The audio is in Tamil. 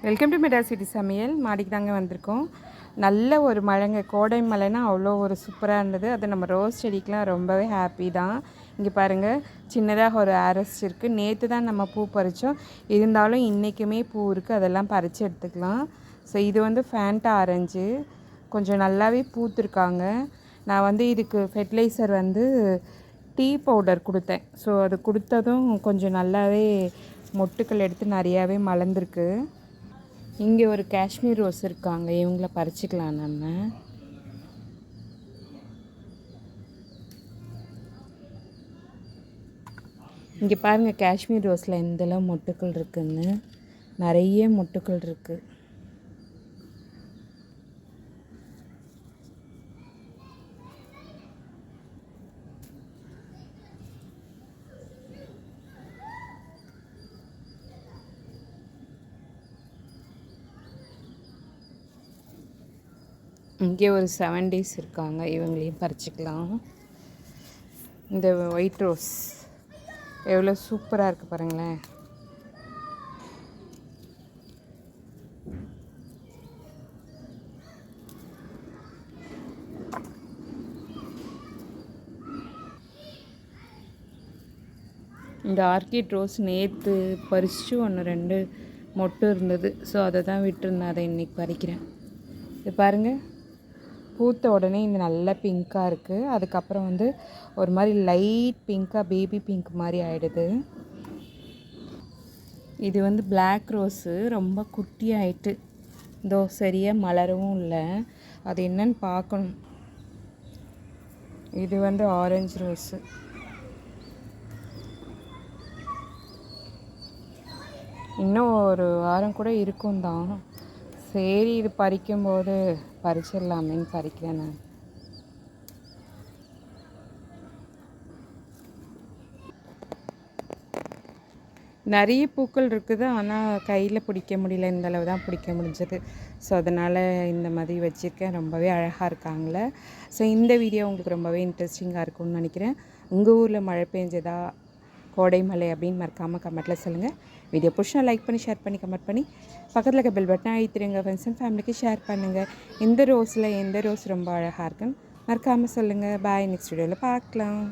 வெல்கம் டு மெட்ராஸ் சிட்டி சமையல். மாடிக்கு தாங்க வந்திருக்கோம். நல்ல ஒரு மழைங்க, கோடை மழைனா அவ்வளோ ஒரு சூப்பராக இருந்தது. அது நம்ம ரோஸ் செடிக்கெலாம் ரொம்பவே ஹாப்பி தான். இங்கே பாருங்கள், சின்னதாக ஒரு ஆரஸ் இருக்குது. நேற்று தான் நம்ம பூ பறித்தோம். இருந்தாலும் இன்றைக்குமே பூ இருக்குது, அதெல்லாம் பறித்து எடுத்துக்கலாம். ஸோ இது வந்து ஃபேண்டா ஆரஞ்சு, கொஞ்சம் நல்லாவே பூத்துருக்காங்க. நான் இதுக்கு ஃபெர்டிலைசர் டீ பவுடர் கொடுத்தேன். ஸோ அது கொடுத்ததும் கொஞ்சம் நல்லாவே மொட்டுக்கள் எடுத்து நிறையாவே மலர்ந்துருக்கு. இங்கே ஒரு காஷ்மீர் ரோஸ் இருக்காங்க, இவங்கள பறிச்சிக்கலாம் நம்ம. இங்கே பாருங்கள், காஷ்மீர் ரோஸில் எந்தளவு மொட்டுக்கள் இருக்குதுன்னு. நிறைய மொட்டுக்கள் இருக்குது. இங்கே ஒரு 7 days இருக்காங்க, இவங்களையும் பறிச்சிக்கலாம். இந்த ஒயிட் ரோஸ் எவ்வளோ சூப்பராக இருக்குது பாருங்களேன். இந்த ஆர்கிட் ரோஸ் நேற்று பறித்து 1-2 மொட்டு இருந்தது. ஸோ அதை தான் விட்டுருந்தேன், அதை இன்றைக்கி பறிக்கிறேன். இது பாருங்கள், பூத்த உடனே இந்த நல்ல பிங்க்காக இருக்குது. அதுக்கப்புறம் ஒரு மாதிரி லைட் பிங்க்காக, பேபி பிங்க் மாதிரி ஆகிடுது. இது பிளாக் ரோஸு, ரொம்ப குட்டி ஆகிட்டு இதோ சரியாக மலரவும் இல்லை. அது என்னன்னு பார்க்கணும். இது ஆரஞ்சு ரோஸு. இன்னும் ஒரு வாரம் கூட இருக்கும் தான். சரி, இது பறிக்கும்போது பறிச்சிடலாமேன்னு பறிக்கிறேன் நான். நிறைய பூக்கள் இருக்குது, ஆனால் கையில் பிடிக்க முடியல. இந்த அளவு தான் பிடிக்க முடிஞ்சது. ஸோ அதனால் இந்த மாதிரி வச்சுருக்கேன். ரொம்பவே அழகாக இருக்காங்களே. ஸோ இந்த வீடியோ உங்களுக்கு ரொம்பவே இன்ட்ரெஸ்டிங்காக இருக்கும்னு நினைக்கிறேன். உங்கள் ஊரில் மழை பெஞ்சதா, கோடை மலை அப்படின்னு மறக்காமல் கமெண்ட்டில் சொல்லுங்கள். வீடியோ பிடிச்சா லைக் பண்ணி, ஷேர் பண்ணி, கமெண்ட் பண்ணி, பக்கத்தில் இருக்க பெல் பட்டனை அழுத்திடுங்க. ஃப்ரெண்ட்ஸ் அண்ட் ஃபேமிலிக்கு ஷேர் பண்ணுங்கள். எந்த ரோஸ் ரொம்ப அழகாக இருக்குன்னு மறக்காமல் சொல்லுங்கள். பாய், நெக்ஸ்ட் வீடியோவில் பார்க்கலாம்.